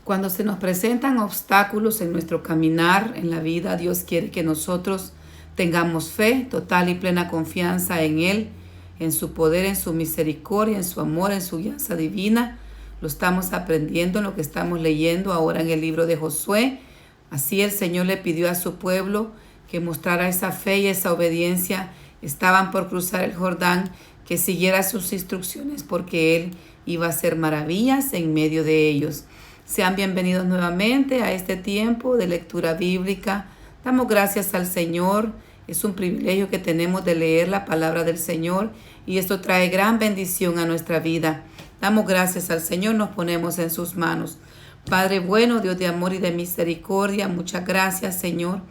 Cuando se nos presentan obstáculos en nuestro caminar en la vida, Dios quiere que nosotros tengamos fe, total y plena confianza en Él, en su poder, en su misericordia, en su amor, en su guianza divina. Lo estamos aprendiendo en lo que estamos leyendo ahora en el libro de Josué. Así el Señor le pidió a su pueblo que mostrara esa fe y esa obediencia. Estaban por cruzar el Jordán, que siguiera sus instrucciones porque Él iba a hacer maravillas en medio de ellos. Sean bienvenidos nuevamente a este tiempo de lectura bíblica. Damos gracias al Señor. Es un privilegio que tenemos de leer la palabra del Señor y esto trae gran bendición a nuestra vida. Damos gracias al Señor, nos ponemos en sus manos. Padre bueno, Dios de amor y de misericordia, muchas gracias, Señor,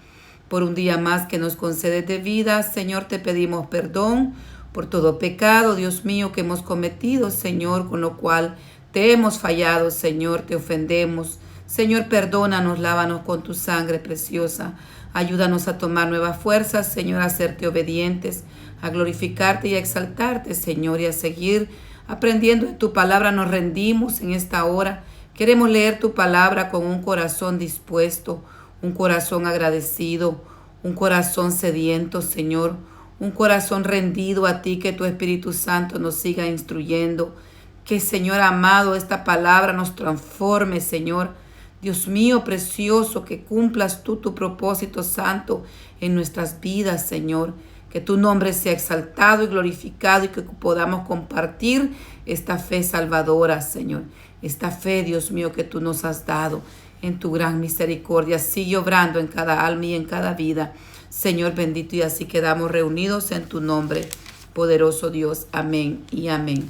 por un día más que nos concedes de vida. Señor, te pedimos perdón por todo pecado, Dios mío, que hemos cometido, Señor, con lo cual te hemos fallado, Señor, te ofendemos. Señor, perdónanos, lávanos con tu sangre preciosa. Ayúdanos a tomar nuevas fuerzas, Señor, a serte obedientes, a glorificarte y a exaltarte, Señor, y a seguir aprendiendo de tu palabra. Nos rendimos en esta hora. Queremos leer tu palabra con un corazón dispuesto, un corazón agradecido, un corazón sediento, Señor, un corazón rendido a ti, que tu Espíritu Santo nos siga instruyendo. Que, Señor amado, esta palabra nos transforme, Señor. Dios mío precioso, que cumplas tú tu propósito santo en nuestras vidas, Señor. Que tu nombre sea exaltado y glorificado y que podamos compartir esta fe salvadora, Señor. Esta fe, Dios mío, que tú nos has dado en tu gran misericordia. Sigue obrando en cada alma y en cada vida, Señor bendito, y así quedamos reunidos en tu nombre, poderoso Dios. Amén y amén.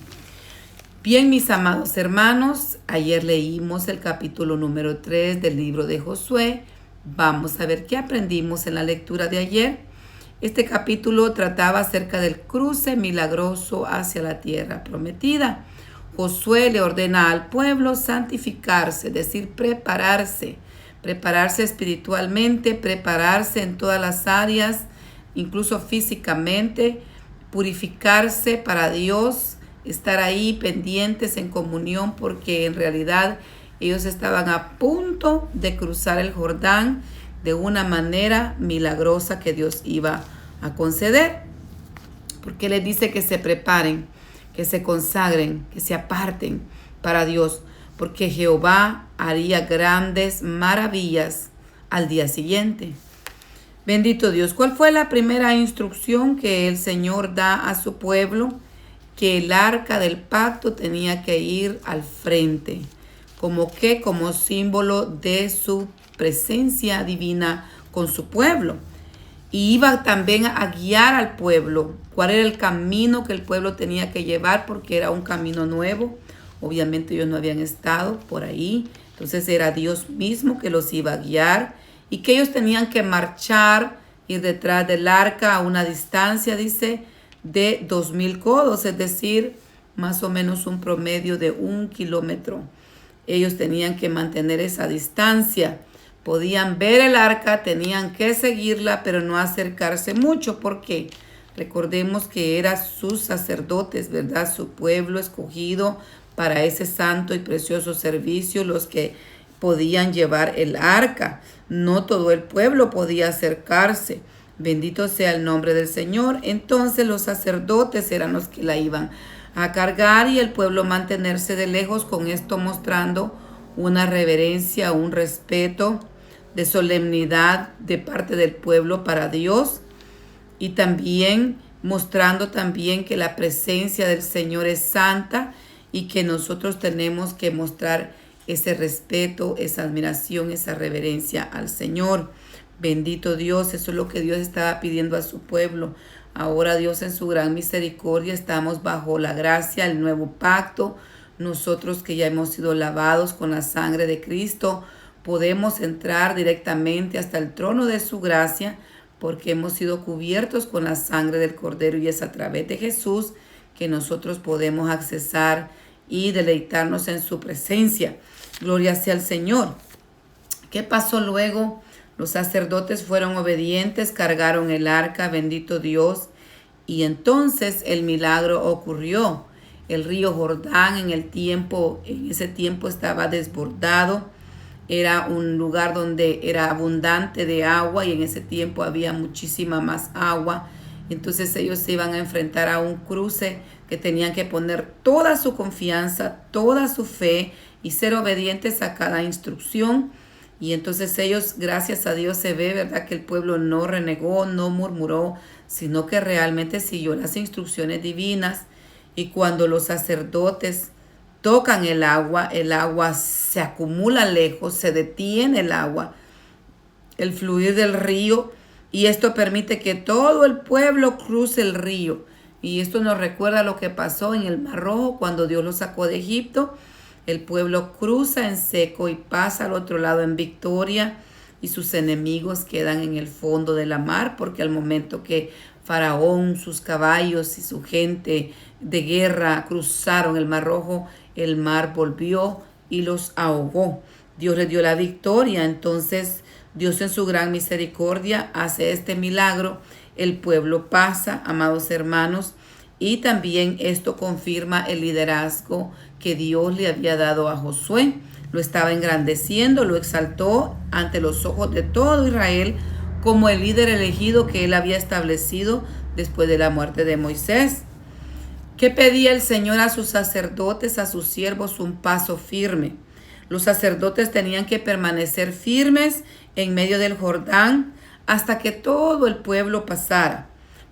Bien, mis amados hermanos, ayer leímos el capítulo número 3 del libro de Josué. Vamos a ver qué aprendimos en la lectura de ayer. Este capítulo trataba acerca del cruce milagroso hacia la tierra prometida. Josué le ordena al pueblo santificarse, es decir, prepararse espiritualmente, prepararse en todas las áreas, incluso físicamente, purificarse para Dios, estar ahí pendientes en comunión, porque en realidad ellos estaban a punto de cruzar el Jordán de una manera milagrosa que Dios iba a conceder. Porque les dice que se preparen, que se consagren, que se aparten para Dios, porque Jehová haría grandes maravillas al día siguiente. Bendito Dios. ¿Cuál fue la primera instrucción que el Señor da a su pueblo? Que el arca del pacto tenía que ir al frente, como símbolo de su presencia divina con su pueblo. Y iba también a guiar al pueblo. ¿Cuál era el camino que el pueblo tenía que llevar? Porque era un camino nuevo. Obviamente ellos no habían estado por ahí. Entonces era Dios mismo que los iba a guiar. Y que ellos tenían que marchar, ir detrás del arca a una distancia, dice, de 2000 codos, es decir, más o menos un promedio de 1 kilómetro. Ellos tenían que mantener esa distancia. Podían ver el arca, tenían que seguirla, pero no acercarse mucho, porque recordemos que eran sus sacerdotes, ¿verdad? Su pueblo escogido para ese santo y precioso servicio, los que podían llevar el arca. No todo el pueblo podía acercarse. Bendito sea el nombre del Señor. Entonces los sacerdotes eran los que la iban a cargar y el pueblo mantenerse de lejos, con esto mostrando una reverencia, un respeto de solemnidad de parte del pueblo para Dios, y también mostrando también que la presencia del Señor es santa y que nosotros tenemos que mostrar ese respeto, esa admiración, esa reverencia al Señor. Bendito Dios, eso es lo que Dios estaba pidiendo a su pueblo. Ahora Dios en su gran misericordia estamos bajo la gracia, el nuevo pacto. Nosotros que ya hemos sido lavados con la sangre de Cristo, podemos entrar directamente hasta el trono de su gracia, porque hemos sido cubiertos con la sangre del Cordero, y es a través de Jesús que nosotros podemos accesar y deleitarnos en su presencia. Gloria sea al Señor. ¿Qué pasó luego? Los sacerdotes fueron obedientes, cargaron el arca, bendito Dios, y entonces el milagro ocurrió. El río Jordán en ese tiempo estaba desbordado. era un lugar donde era abundante de agua y en ese tiempo había muchísima más agua. Entonces ellos se iban a enfrentar a un cruce que tenían que poner toda su confianza, toda su fe y ser obedientes a cada instrucción. Y entonces ellos, gracias a Dios, se ve, ¿verdad?, que el pueblo no renegó, no murmuró, sino que realmente siguió las instrucciones divinas. Y cuando los sacerdotes tocan el agua se acumula lejos, se detiene el fluir del río, y esto permite que todo el pueblo cruce el río. Y esto nos recuerda lo que pasó en el Mar Rojo cuando Dios los sacó de Egipto. El pueblo cruza en seco y pasa al otro lado en victoria, y sus enemigos quedan en el fondo de la mar, porque al momento que Faraón, sus caballos y su gente de guerra cruzaron el Mar Rojo, el mar volvió y los ahogó. Dios les dio la victoria. Entonces Dios, en su gran misericordia, hace este milagro. El pueblo pasa, amados hermanos, y también esto confirma el liderazgo que Dios le había dado a Josué. Lo estaba engrandeciendo, lo exaltó ante los ojos de todo Israel como el líder elegido que él había establecido después de la muerte de Moisés. ¿Qué pedía el Señor a sus sacerdotes, a sus siervos? Un paso firme. Los sacerdotes tenían que permanecer firmes en medio del Jordán hasta que todo el pueblo pasara.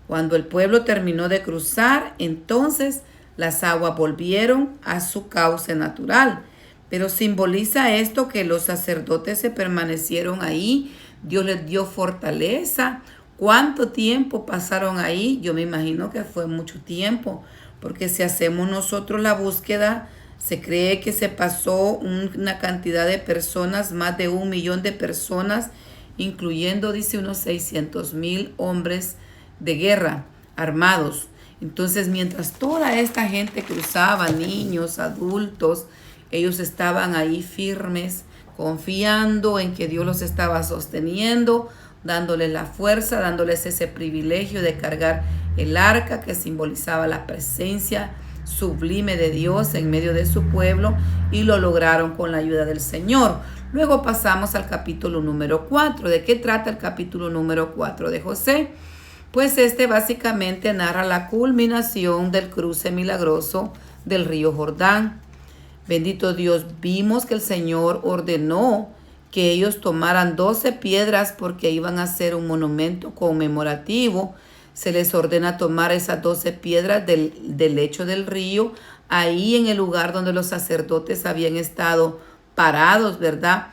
Cuando el pueblo terminó de cruzar, entonces las aguas volvieron a su cauce natural. Pero simboliza esto que los sacerdotes se permanecieron ahí. Dios les dio fortaleza. ¿Cuánto tiempo pasaron ahí? Yo me imagino que fue mucho tiempo, porque si hacemos nosotros la búsqueda, se cree que se pasó una cantidad de personas, más de 1 millón de personas, incluyendo, dice, unos 600,000 hombres de guerra armados. Entonces, mientras toda esta gente cruzaba, niños, adultos, ellos estaban ahí firmes, confiando en que Dios los estaba sosteniendo, dándoles la fuerza, dándoles ese privilegio de cargar el arca, que simbolizaba la presencia sublime de Dios en medio de su pueblo, y lo lograron con la ayuda del Señor. Luego pasamos al capítulo número 4. ¿De qué trata el capítulo número 4 de José? Pues este básicamente narra la culminación del cruce milagroso del río Jordán. Bendito Dios, vimos que el Señor ordenó que ellos tomaran 12 piedras porque iban a hacer un monumento conmemorativo. Se les ordena tomar esas 12 piedras del lecho del río, ahí en el lugar donde los sacerdotes habían estado parados, ¿verdad?,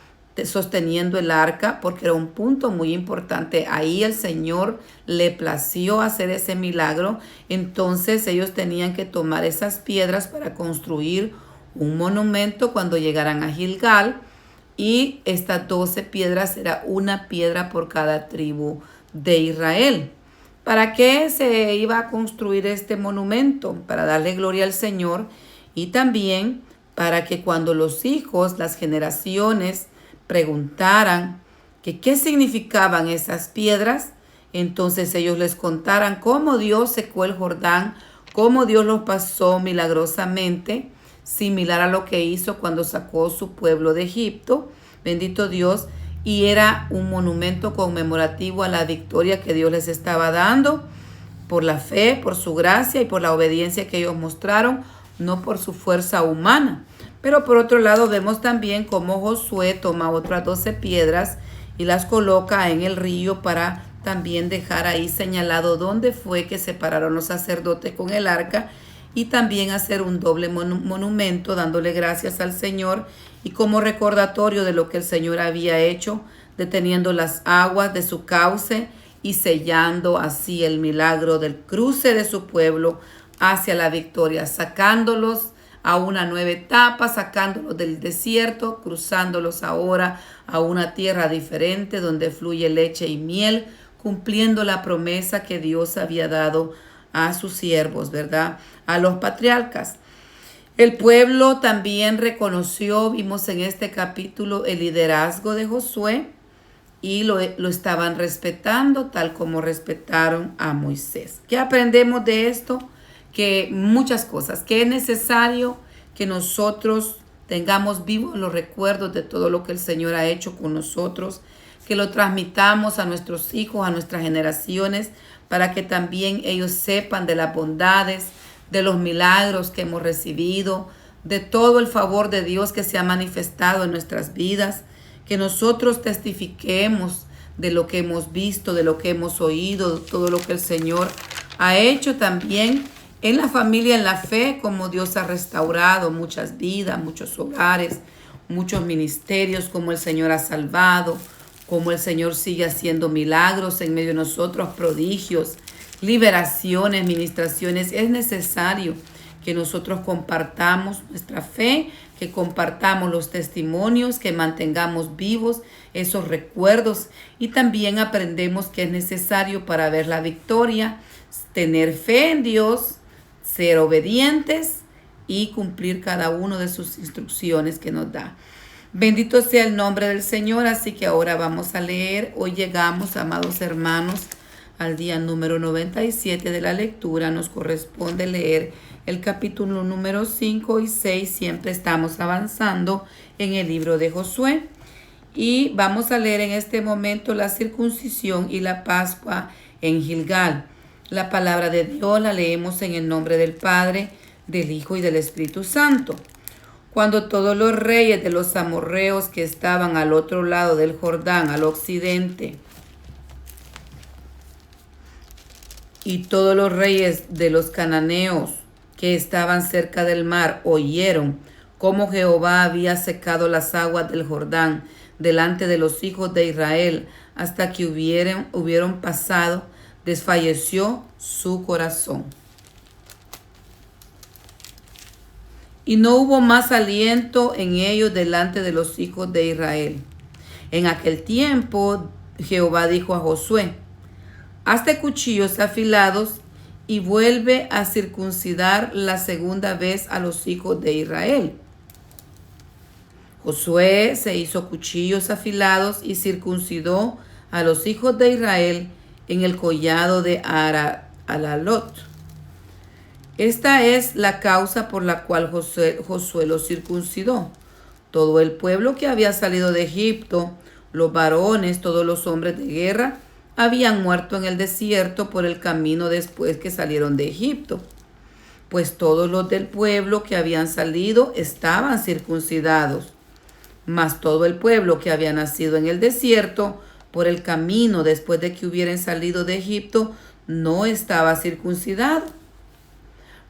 sosteniendo el arca, porque era un punto muy importante. Ahí el Señor le plació hacer ese milagro. Entonces ellos tenían que tomar esas piedras para construir un monumento cuando llegaran a Gilgal, y estas 12 piedras era una piedra por cada tribu de Israel. ¿Para qué se iba a construir este monumento? Para darle gloria al Señor, y también para que cuando los hijos, las generaciones, preguntaran que qué significaban esas piedras, entonces ellos les contaran cómo Dios secó el Jordán, cómo Dios los pasó milagrosamente, similar a lo que hizo cuando sacó su pueblo de Egipto. Bendito Dios. Y era un monumento conmemorativo a la victoria que Dios les estaba dando por la fe, por su gracia y por la obediencia que ellos mostraron, no por su fuerza humana. Pero por otro lado vemos también cómo Josué toma otras 12 piedras y las coloca en el río para también dejar ahí señalado dónde fue que se pararon los sacerdotes con el arca, y también hacer un doble monumento dándole gracias al Señor y como recordatorio de lo que el Señor había hecho, deteniendo las aguas de su cauce y sellando así el milagro del cruce de su pueblo hacia la victoria, sacándolos a una nueva etapa, sacándolos del desierto, cruzándolos ahora a una tierra diferente donde fluye leche y miel, cumpliendo la promesa que Dios había dado a sus siervos, ¿verdad?, a los patriarcas. El pueblo también reconoció, vimos en este capítulo, el liderazgo de Josué, y lo estaban respetando tal como respetaron a Moisés. ¿Qué aprendemos de esto? Que muchas cosas, que es necesario que nosotros tengamos vivos los recuerdos de todo lo que el Señor ha hecho con nosotros, que lo transmitamos a nuestros hijos, a nuestras generaciones, para que también ellos sepan de las bondades, de los milagros que hemos recibido, de todo el favor de Dios que se ha manifestado en nuestras vidas, que nosotros testifiquemos de lo que hemos visto, de lo que hemos oído, de todo lo que el Señor ha hecho también en la familia, en la fe, como Dios ha restaurado muchas vidas, muchos hogares, muchos ministerios, como el Señor ha salvado, como el Señor sigue haciendo milagros en medio de nosotros, prodigios, liberaciones, ministraciones. Es necesario que nosotros compartamos nuestra fe, que compartamos los testimonios, que mantengamos vivos esos recuerdos y también aprendemos que es necesario para ver la victoria, tener fe en Dios, ser obedientes y cumplir cada uno de sus instrucciones que nos da. Bendito sea el nombre del Señor. Así que ahora vamos a leer. Hoy llegamos, amados hermanos, al día número 97 de la lectura. Nos corresponde leer el capítulo número 5 y 6. Siempre estamos avanzando en el libro de Josué. Y vamos a leer en este momento la circuncisión y la Pascua en Gilgal. La palabra de Dios la leemos en el nombre del Padre, del Hijo y del Espíritu Santo. Cuando todos los reyes de los amorreos que estaban al otro lado del Jordán, al occidente, y todos los reyes de los cananeos que estaban cerca del mar oyeron cómo Jehová había secado las aguas del Jordán delante de los hijos de Israel hasta que hubieron pasado, desfalleció su corazón. Y no hubo más aliento en ellos delante de los hijos de Israel. En aquel tiempo Jehová dijo a Josué: hazte cuchillos afilados y vuelve a circuncidar la segunda vez a los hijos de Israel. Josué se hizo cuchillos afilados y circuncidó a los hijos de Israel en el collado de Alalot. Esta es la causa por la cual Josué los circuncidó. Todo el pueblo que había salido de Egipto, los varones, todos los hombres de guerra, habían muerto en el desierto por el camino después que salieron de Egipto. Pues todos los del pueblo que habían salido estaban circuncidados. Mas todo el pueblo que había nacido en el desierto por el camino después de que hubieran salido de Egipto no estaba circuncidado.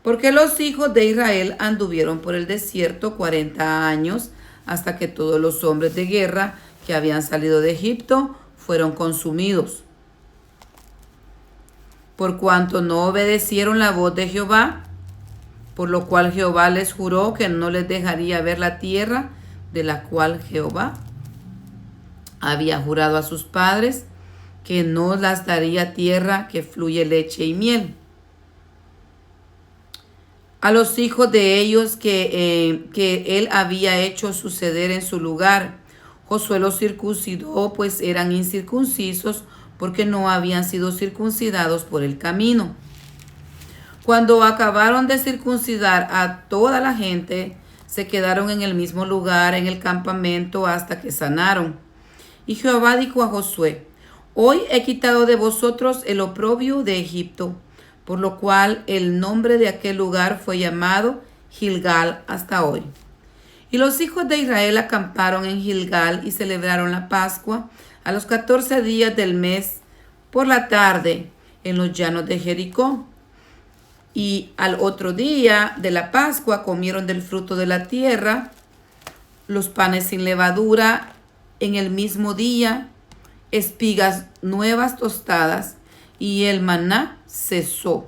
Porque los hijos de Israel anduvieron por el desierto 40 años hasta que todos los hombres de guerra que habían salido de Egipto fueron consumidos. Por cuanto no obedecieron la voz de Jehová, por lo cual Jehová les juró que no les dejaría ver la tierra de la cual Jehová había jurado a sus padres, que no las daría tierra que fluye leche y miel. A los hijos de ellos que él había hecho suceder en su lugar, Josué los circuncidó, pues eran incircuncisos, porque no habían sido circuncidados por el camino. Cuando acabaron de circuncidar a toda la gente, se quedaron en el mismo lugar, en el campamento, hasta que sanaron. Y Jehová dijo a Josué: hoy he quitado de vosotros el oprobio de Egipto, por lo cual el nombre de aquel lugar fue llamado Gilgal hasta hoy. Y los hijos de Israel acamparon en Gilgal y celebraron la Pascua a los 14 días del mes por la tarde en los llanos de Jericó. Y al otro día de la Pascua comieron del fruto de la tierra, los panes sin levadura en el mismo día, espigas nuevas tostadas, y el maná cesó.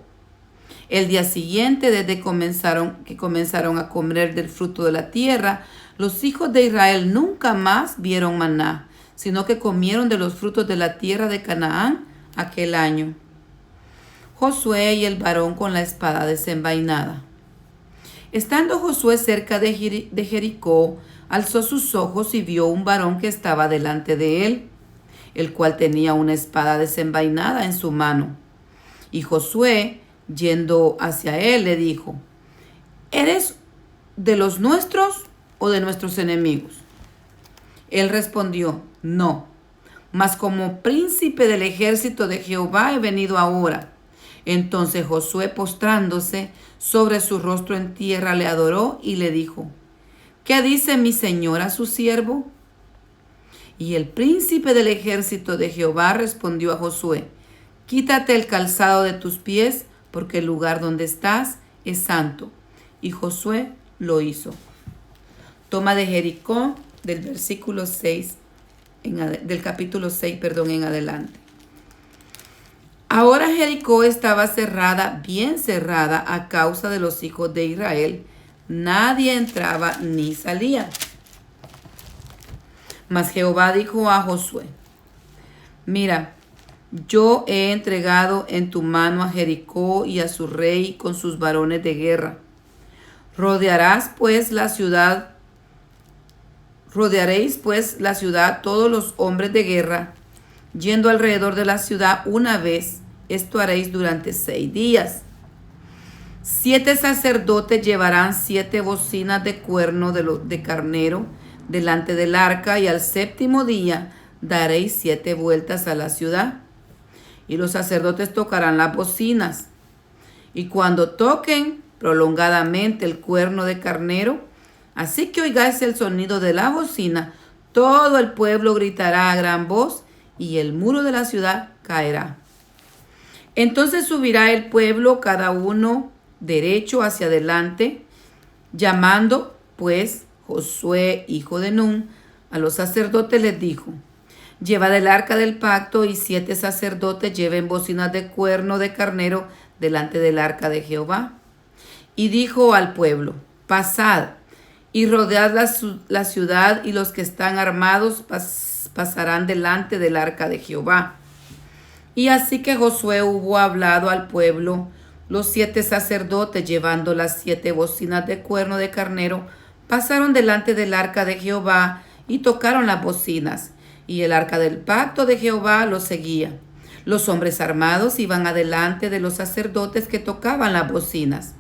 El día siguiente, desde que comenzaron a comer del fruto de la tierra, los hijos de Israel nunca más vieron maná, sino que comieron de los frutos de la tierra de Canaán aquel año. Josué y el varón con la espada desenvainada. Estando Josué cerca de Jericó, alzó sus ojos y vio un varón que estaba delante de él, el cual tenía una espada desenvainada en su mano. Y Josué, yendo hacia él, le dijo: ¿eres de los nuestros o de nuestros enemigos? Él respondió, no, mas como príncipe del ejército de Jehová he venido ahora. Entonces Josué, postrándose sobre su rostro en tierra, le adoró y le dijo, ¿qué dice mi señor a su siervo? Y el príncipe del ejército de Jehová respondió a Josué, quítate el calzado de tus pies, porque el lugar donde estás es santo. Y Josué lo hizo. Toma de Jericó del versículo 6, del capítulo 6, en adelante. Ahora Jericó estaba cerrada, bien cerrada, a causa de los hijos de Israel. Nadie entraba ni salía. Mas Jehová dijo a Josué, mira, yo he entregado en tu mano a Jericó y a su rey con sus varones de guerra. Rodearéis pues la ciudad todos los hombres de guerra, yendo alrededor de la ciudad una vez. Esto haréis durante 6 días. 7 sacerdotes llevarán 7 bocinas de cuerno de carnero delante del arca, y al 7º día daréis 7 vueltas a la ciudad. Y los sacerdotes tocarán las bocinas. Y cuando toquen prolongadamente el cuerno de carnero, así que oigáis el sonido de la bocina, todo el pueblo gritará a gran voz, y el muro de la ciudad caerá. Entonces subirá el pueblo, cada uno derecho hacia adelante, llamando pues Josué, hijo de Nun, a los sacerdotes les dijo, llevad el arca del pacto, y 7 sacerdotes lleven bocinas de cuerno de carnero delante del arca de Jehová. Y dijo al pueblo, pasad y rodead la ciudad, y los que están armados pasarán delante del arca de Jehová. Y así que Josué hubo hablado al pueblo, los 7 sacerdotes, llevando las 7 bocinas de cuerno de carnero, pasaron delante del arca de Jehová y tocaron las bocinas, y el arca del pacto de Jehová los seguía. Los hombres armados iban adelante de los sacerdotes que tocaban las bocinas,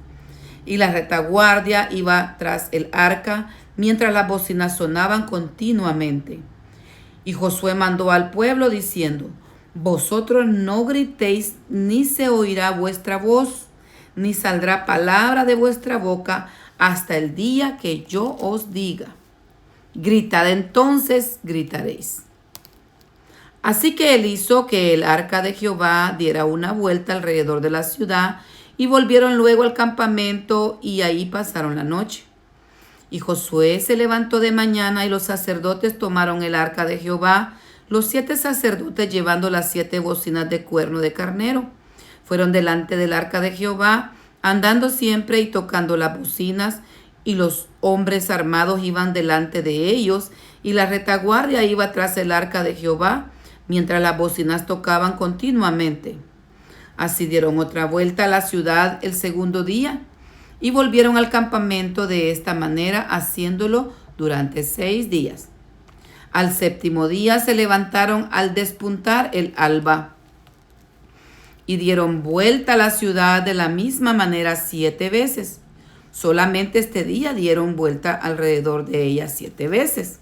y la retaguardia iba tras el arca, mientras las bocinas sonaban continuamente. Y Josué mandó al pueblo diciendo, vosotros no gritéis, ni se oirá vuestra voz, ni saldrá palabra de vuestra boca hasta el día que yo os diga. Gritad entonces, gritaréis. Así que él hizo que el arca de Jehová diera una vuelta alrededor de la ciudad, y volvieron luego al campamento, y ahí pasaron la noche. Y Josué se levantó de mañana, y los sacerdotes tomaron el arca de Jehová, los 7 sacerdotes llevando las 7 bocinas de cuerno de carnero. Fueron delante del arca de Jehová, andando siempre y tocando las bocinas, y los hombres armados iban delante de ellos, y la retaguardia iba tras el arca de Jehová, mientras las bocinas tocaban continuamente. Así dieron otra vuelta a la ciudad el 2º día, y volvieron al campamento de esta manera, haciéndolo durante 6 días. Al 7º día se levantaron al despuntar el alba, y dieron vuelta a la ciudad de la misma manera 7 veces. Solamente este día dieron vuelta alrededor de ella 7 veces.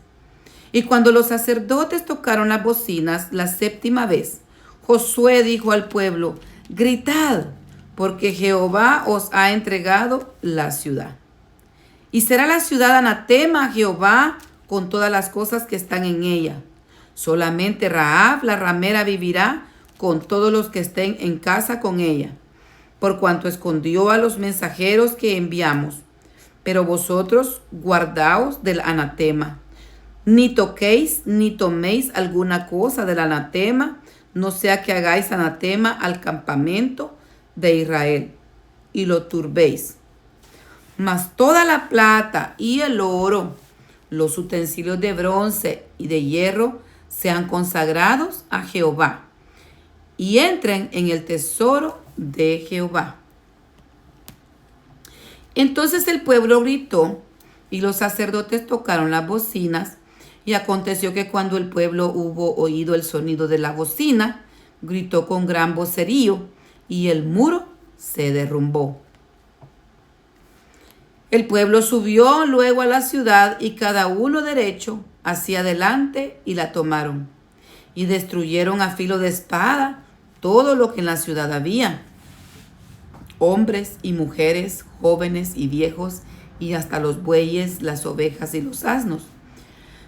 Y cuando los sacerdotes tocaron las bocinas la 7ª vez, Josué dijo al pueblo, gritad, porque Jehová os ha entregado la ciudad. Y será la ciudad anatema a Jehová con todas las cosas que están en ella. Solamente Rahab, la ramera, vivirá con todos los que estén en casa con ella, por cuanto escondió a los mensajeros que enviamos. Pero vosotros guardaos del anatema. Ni toquéis ni toméis alguna cosa del anatema, no sea que hagáis anatema al campamento de Israel y lo turbéis. Mas toda la plata y el oro, los utensilios de bronce y de hierro, sean consagrados a Jehová y entren en el tesoro de Jehová. Entonces el pueblo gritó, y los sacerdotes tocaron las bocinas. Y aconteció que cuando el pueblo hubo oído el sonido de la bocina, gritó con gran vocerío, y el muro se derrumbó. El pueblo subió luego a la ciudad y cada uno derecho hacia adelante y la tomaron. Y destruyeron a filo de espada todo lo que en la ciudad había, hombres y mujeres, jóvenes y viejos, y hasta los bueyes, las ovejas y los asnos.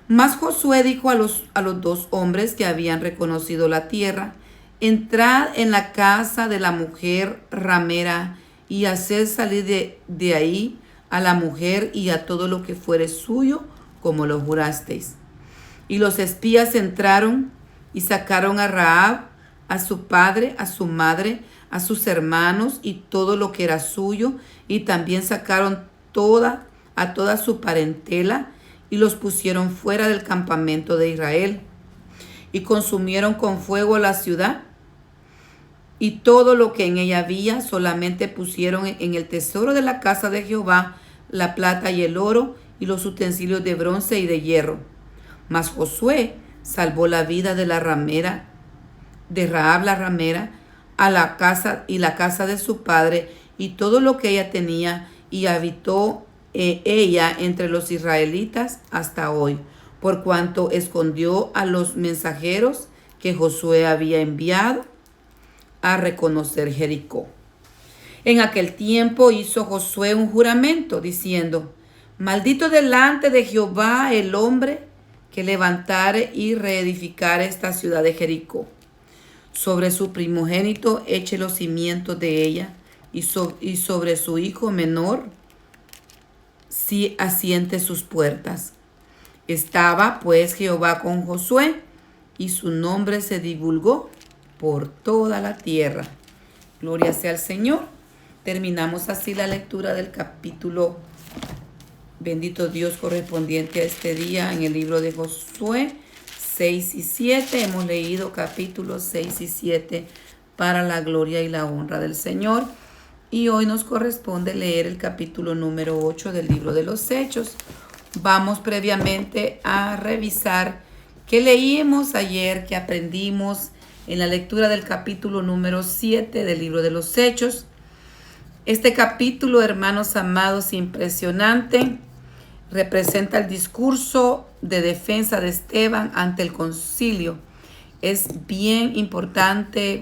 Mas Josué dijo a los 2 hombres que habían reconocido la tierra: entrad en la casa de la mujer ramera y haced salir de ahí a la mujer y a todo lo que fuere suyo, como lo jurasteis. Y los espías entraron y sacaron a Rahab, a su padre, a su madre, a sus hermanos y todo lo que era suyo, y también sacaron a toda su parentela y los pusieron fuera del campamento de Israel. Y consumieron con fuego la ciudad y todo lo que en ella había, solamente pusieron en el tesoro de la casa de Jehová la plata y el oro y los utensilios de bronce y de hierro. Mas Josué salvó la vida de la ramera, de Rahab la ramera, a la casa de su padre y todo lo que ella tenía, y habitó ella entre los israelitas hasta hoy, por cuanto escondió a los mensajeros que Josué había enviado a reconocer Jericó. En aquel tiempo hizo Josué un juramento diciendo: maldito delante de Jehová el hombre que levantare y reedificare esta ciudad de Jericó. Sobre su primogénito eche los cimientos de ella, y sobre su hijo menor si asiente sus puertas. Estaba pues Jehová con Josué, y su nombre se divulgó por toda la tierra. Gloria sea al Señor. Terminamos así la lectura del capítulo, bendito Dios, correspondiente a este día en el libro de Josué 6 y 7. Hemos leído capítulos 6 y 7 para la gloria y la honra del Señor. Y hoy nos corresponde leer el capítulo número 8 del libro de los Hechos. Vamos previamente a revisar qué leímos ayer, qué aprendimos en la lectura del capítulo número 7 del libro de los Hechos. Este capítulo, hermanos amados, impresionante, representa el discurso de defensa de Esteban ante el concilio. Es bien importante,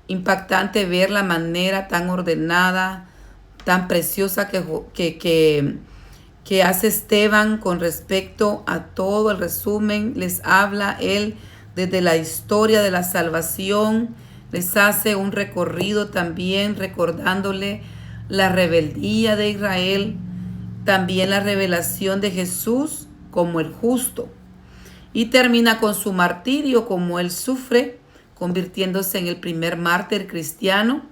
impactante ver la manera tan ordenada, tan preciosa que hace Esteban con respecto a todo el resumen. Les habla él desde la historia de la salvación, les hace un recorrido también recordándole la rebeldía de Israel, también la revelación de Jesús como el justo, y termina con su martirio, como él sufre, convirtiéndose en el primer mártir cristiano,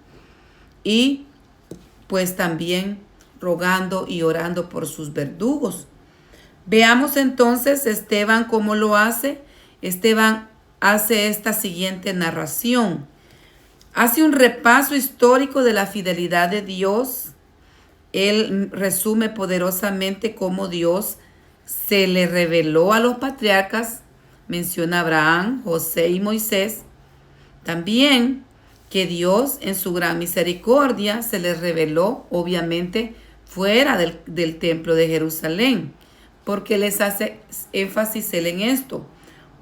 y pues también rogando y orando por sus verdugos. Veamos entonces Esteban cómo lo hace. Esteban hace esta siguiente narración. Hace un repaso histórico de la fidelidad de Dios. Él resume poderosamente cómo Dios se le reveló a los patriarcas. Menciona a Abraham, José y Moisés. También que Dios en su gran misericordia se les reveló, obviamente, fuera del templo de Jerusalén. Porque les hace énfasis él en esto.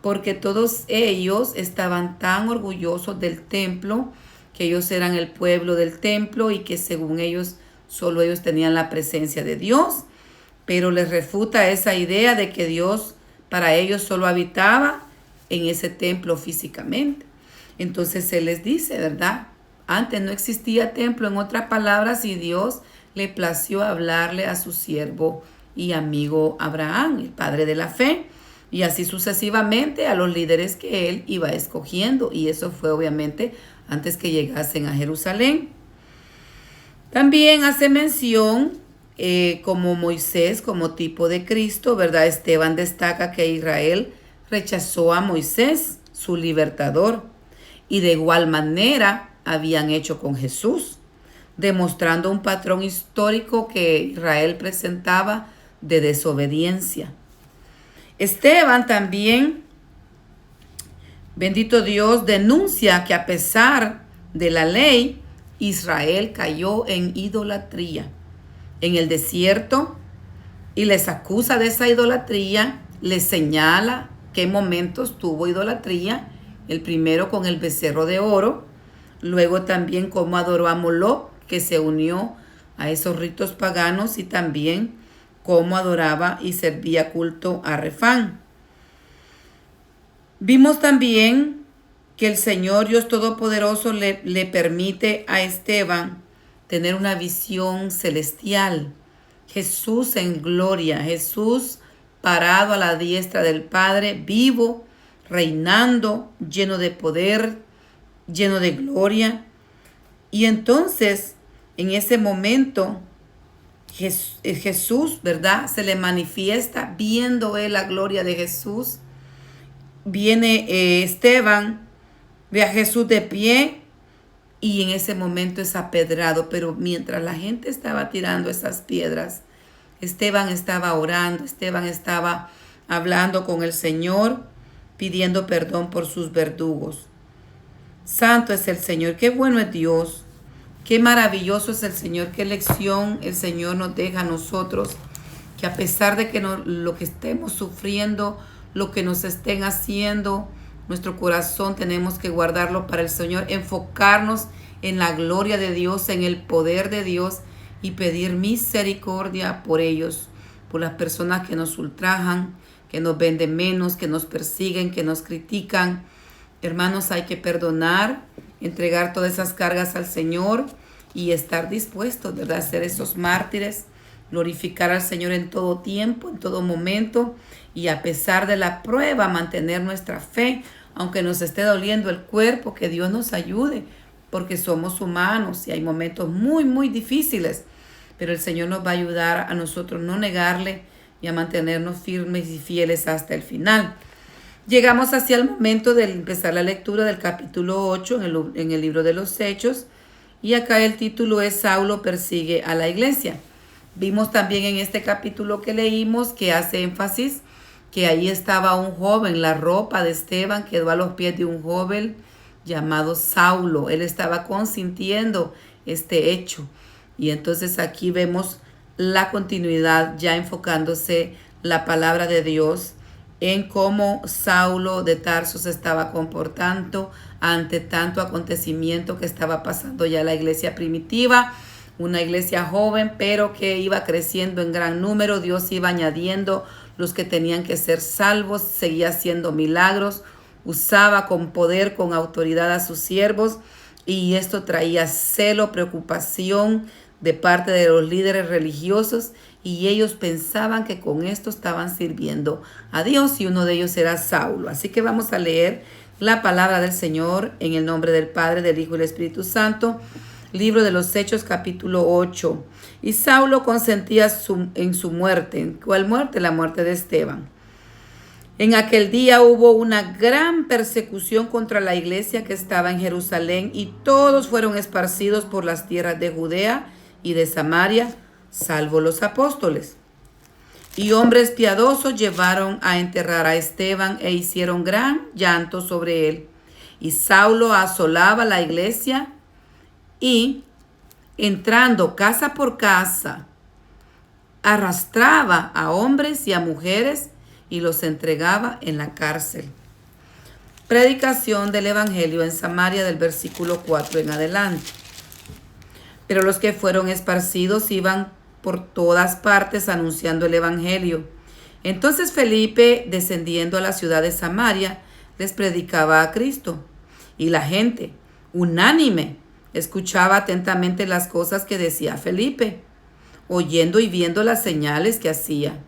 Porque todos ellos estaban tan orgullosos del templo, que ellos eran el pueblo del templo y que según ellos, solo ellos tenían la presencia de Dios. Pero les refuta esa idea de que Dios para ellos solo habitaba en ese templo físicamente. Entonces Él les dice, ¿verdad? Antes no existía templo, en otras palabras, y Dios le plació hablarle a su siervo y amigo Abraham, el padre de la fe, y así sucesivamente a los líderes que Él iba escogiendo, y eso fue obviamente antes que llegasen a Jerusalén. También hace mención como Moisés, como tipo de Cristo, ¿verdad? Esteban destaca que Israel rechazó a Moisés, su libertador, y de igual manera habían hecho con Jesús, demostrando un patrón histórico que Israel presentaba de desobediencia. Esteban también, bendito Dios, denuncia que a pesar de la ley, Israel cayó en idolatría. en el desierto y les acusa de esa idolatría, les señala qué momentos tuvo idolatría, el primero con el becerro de oro, luego también cómo adoró a Moloc, que se unió a esos ritos paganos, y también cómo adoraba y servía culto a Refán. Vimos también que el Señor Dios Todopoderoso le permite a Esteban tener una visión celestial. Jesús en gloria, Jesús parado a la diestra del Padre, vivo, reinando, lleno de poder, lleno de gloria. Y entonces, en ese momento, Jesús, ¿verdad? Se le manifiesta, viendo él la gloria de Jesús. Viene Esteban, ve a Jesús de pie y en ese momento es apedrado. Pero mientras la gente estaba tirando esas piedras, Esteban estaba orando, Esteban estaba hablando con el Señor, pidiendo perdón por sus verdugos. Santo es el Señor, qué bueno es Dios, qué maravilloso es el Señor, qué lección el Señor nos deja a nosotros, que a pesar de que lo que estemos sufriendo, lo que nos estén haciendo, nuestro corazón tenemos que guardarlo para el Señor, enfocarnos en la gloria de Dios, en el poder de Dios y pedir misericordia por ellos, por las personas que nos ultrajan, que nos ven de menos, que nos persiguen, que nos critican. Hermanos, hay que perdonar, entregar todas esas cargas al Señor y estar dispuestos, ¿verdad?, a ser esos mártires, glorificar al Señor en todo tiempo, en todo momento, y a pesar de la prueba, mantener nuestra fe, aunque nos esté doliendo el cuerpo, que Dios nos ayude, porque somos humanos y hay momentos muy, muy difíciles, pero el Señor nos va a ayudar a nosotros no negarle y a mantenernos firmes y fieles hasta el final. Llegamos hacia el momento de empezar la lectura del capítulo 8 en el libro de los Hechos, y acá el título es Saulo persigue a la iglesia. Vimos también en este capítulo que leímos que hace énfasis que ahí estaba un joven, la ropa de Esteban quedó a los pies de un joven llamado Saulo. Él estaba consintiendo este hecho. Y entonces aquí vemos la continuidad, ya enfocándose la palabra de Dios en cómo Saulo de Tarso se estaba comportando ante tanto acontecimiento que estaba pasando ya en la iglesia primitiva. Una iglesia joven, pero que iba creciendo en gran número. Dios iba añadiendo los que tenían que ser salvos, seguía haciendo milagros, usaba con poder, con autoridad a sus siervos, y esto traía celo, preocupación de parte de los líderes religiosos, y ellos pensaban que con esto estaban sirviendo a Dios, y uno de ellos era Saulo. Así que vamos a leer la palabra del Señor en el nombre del Padre, del Hijo y del Espíritu Santo. Libro de los Hechos, capítulo 8. Y Saulo consentía en su muerte. ¿Cuál muerte? La muerte de Esteban. En aquel día hubo una gran persecución contra la iglesia que estaba en Jerusalén, y todos fueron esparcidos por las tierras de Judea y de Samaria, salvo los apóstoles. Y hombres piadosos llevaron a enterrar a Esteban e hicieron gran llanto sobre él. Y Saulo asolaba la iglesia y, entrando casa por casa, arrastraba a hombres y a mujeres y los entregaba en la cárcel. Predicación del Evangelio en Samaria, del versículo 4 en adelante. Pero los que fueron esparcidos iban por todas partes anunciando el Evangelio. Entonces Felipe, descendiendo a la ciudad de Samaria, les predicaba a Cristo. Y la gente, unánime, escuchaba atentamente las cosas que decía Felipe, oyendo y viendo las señales que hacía.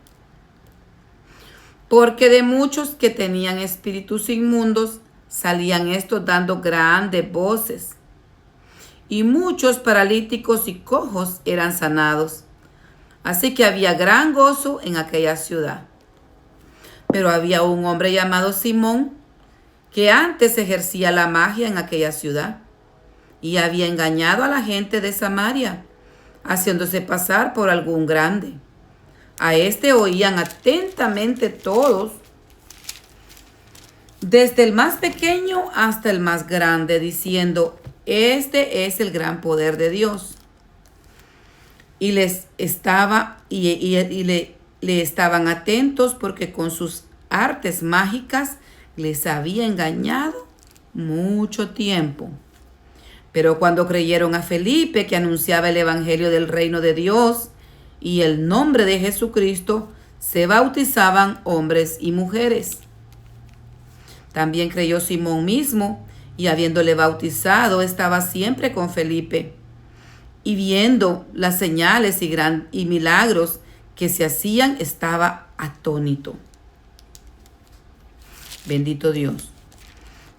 Porque de muchos que tenían espíritus inmundos, salían estos dando grandes voces. Y muchos paralíticos y cojos eran sanados. Así que había gran gozo en aquella ciudad. Pero había un hombre llamado Simón, que antes ejercía la magia en aquella ciudad, y había engañado a la gente de Samaria, haciéndose pasar por algún grande. A este oían atentamente todos, desde el más pequeño hasta el más grande, diciendo: este es el gran poder de Dios. y le estaban atentos porque con sus artes mágicas les había engañado mucho tiempo. Pero cuando creyeron a Felipe, que anunciaba el evangelio del reino de Dios y el nombre de Jesucristo, se bautizaban hombres y mujeres. También creyó Simón mismo, y habiéndole bautizado, estaba siempre con Felipe. Y viendo las señales y milagros que se hacían, estaba atónito. Bendito Dios.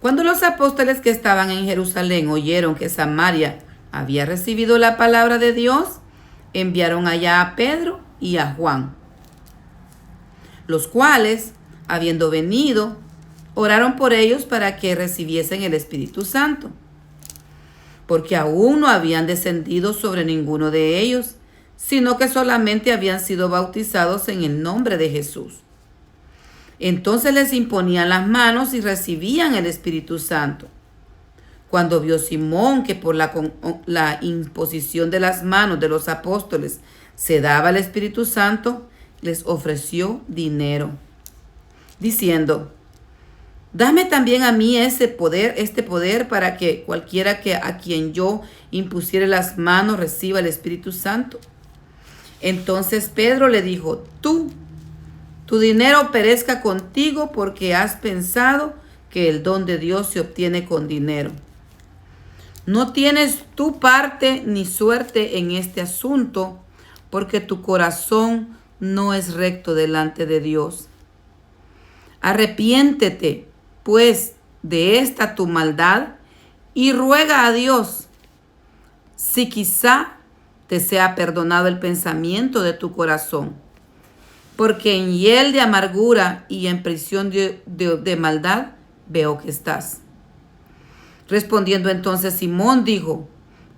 Cuando los apóstoles que estaban en Jerusalén oyeron que Samaria había recibido la palabra de Dios, enviaron allá a Pedro y a Juan, los cuales, habiendo venido, oraron por ellos para que recibiesen el Espíritu Santo, porque aún no habían descendido sobre ninguno de ellos, sino que solamente habían sido bautizados en el nombre de Jesús. Entonces les imponían las manos y recibían el Espíritu Santo. Cuando vio Simón que por la imposición de las manos de los apóstoles se daba el Espíritu Santo, les ofreció dinero, diciendo: dame también a mí este poder para que cualquiera a quien yo impusiere las manos reciba el Espíritu Santo. Entonces Pedro le dijo: tu dinero perezca contigo, porque has pensado que el don de Dios se obtiene con dinero. No tienes tu parte ni suerte en este asunto, porque tu corazón no es recto delante de Dios. Arrepiéntete, pues, de esta tu maldad y ruega a Dios, si quizá te sea perdonado el pensamiento de tu corazón, porque en hiel de amargura y en prisión de maldad veo que estás. Respondiendo entonces Simón dijo: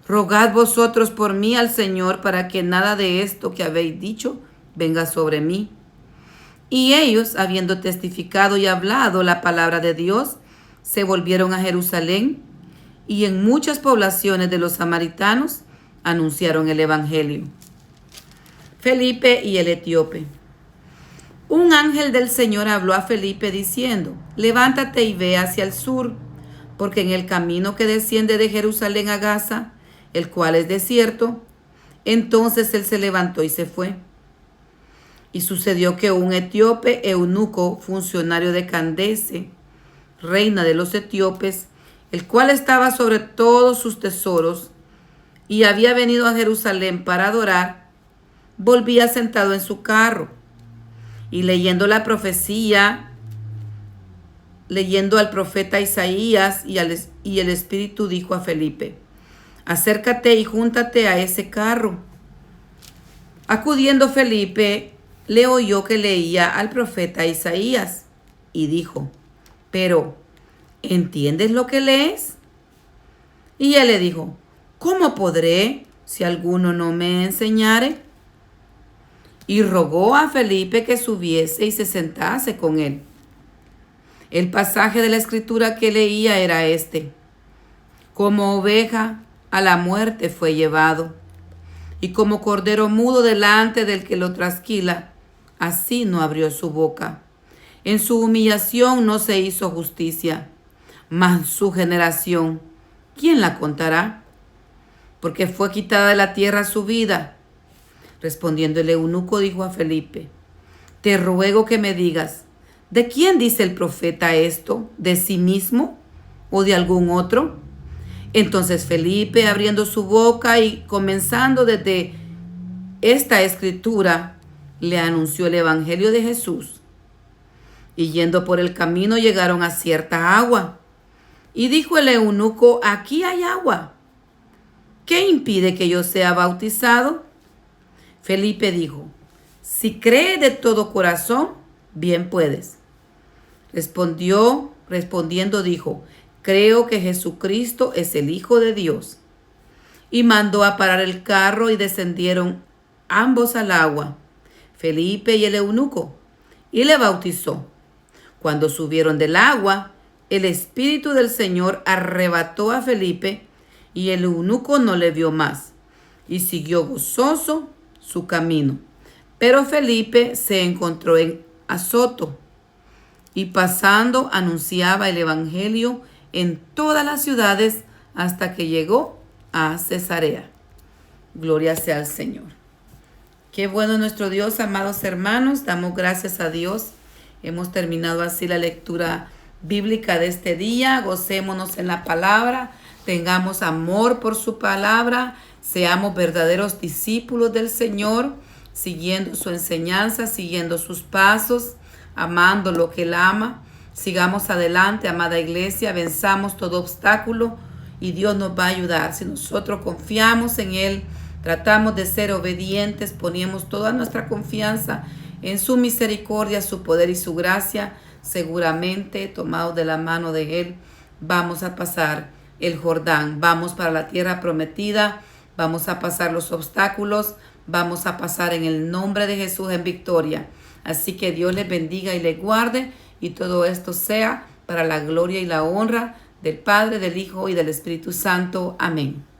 rogad vosotros por mí al Señor para que nada de esto que habéis dicho venga sobre mí. Y ellos, habiendo testificado y hablado la palabra de Dios, se volvieron a Jerusalén, y en muchas poblaciones de los samaritanos anunciaron el evangelio. Felipe y el etíope. Un ángel del Señor habló a Felipe diciendo: levántate y ve hacia el sur, porque en el camino que desciende de Jerusalén a Gaza, el cual es desierto. Entonces él se levantó y se fue. Y sucedió que un etíope eunuco, funcionario de Candace, reina de los etíopes, el cual estaba sobre todos sus tesoros y había venido a Jerusalén para adorar, volvía sentado en su carro y leyendo la profecía, leyendo al profeta Isaías, y el Espíritu dijo a Felipe: acércate y júntate a ese carro. Acudiendo Felipe, le oyó que leía al profeta Isaías y dijo: pero, ¿entiendes lo que lees? Y él le dijo: ¿cómo podré si alguno no me enseñare? Y rogó a Felipe que subiese y se sentase con él. El pasaje de la escritura que leía era este: como oveja a la muerte fue llevado, y como cordero mudo delante del que lo trasquila, así no abrió su boca. En su humillación no se hizo justicia. Mas su generación, ¿quién la contará? Porque fue quitada de la tierra su vida. Respondiendo el eunuco dijo a Felipe: te ruego que me digas, ¿de quién dice el profeta esto? ¿De sí mismo o de algún otro? Entonces Felipe, abriendo su boca y comenzando desde esta escritura, le anunció el evangelio de Jesús. Y yendo por el camino llegaron a cierta agua. Y dijo el eunuco: aquí hay agua. ¿Qué impide que yo sea bautizado? Felipe dijo: si crees de todo corazón, bien puedes. Respondiendo dijo: creo que Jesucristo es el Hijo de Dios. Y mandó a parar el carro y descendieron ambos al agua, Felipe y el eunuco, y le bautizó. Cuando subieron del agua, el Espíritu del Señor arrebató a Felipe, y el eunuco no le vio más, y siguió gozoso su camino. Pero Felipe se encontró en Azoto y pasando anunciaba el evangelio en todas las ciudades hasta que llegó a Cesarea. Gloria sea al Señor. Qué bueno nuestro Dios, amados hermanos. Damos gracias a Dios. Hemos terminado así la lectura bíblica de este día. Gocémonos en la palabra. Tengamos amor por su palabra. Seamos verdaderos discípulos del Señor, siguiendo su enseñanza, siguiendo sus pasos, amando lo que Él ama. Sigamos adelante, amada iglesia. Venzamos todo obstáculo y Dios nos va a ayudar. Si nosotros confiamos en Él, tratamos de ser obedientes, ponemos toda nuestra confianza en su misericordia, su poder y su gracia, seguramente, tomados de la mano de Él, vamos a pasar el Jordán, vamos para la tierra prometida, vamos a pasar los obstáculos, vamos a pasar en el nombre de Jesús en victoria. Así que Dios les bendiga y les guarde, y todo esto sea para la gloria y la honra del Padre, del Hijo y del Espíritu Santo. Amén.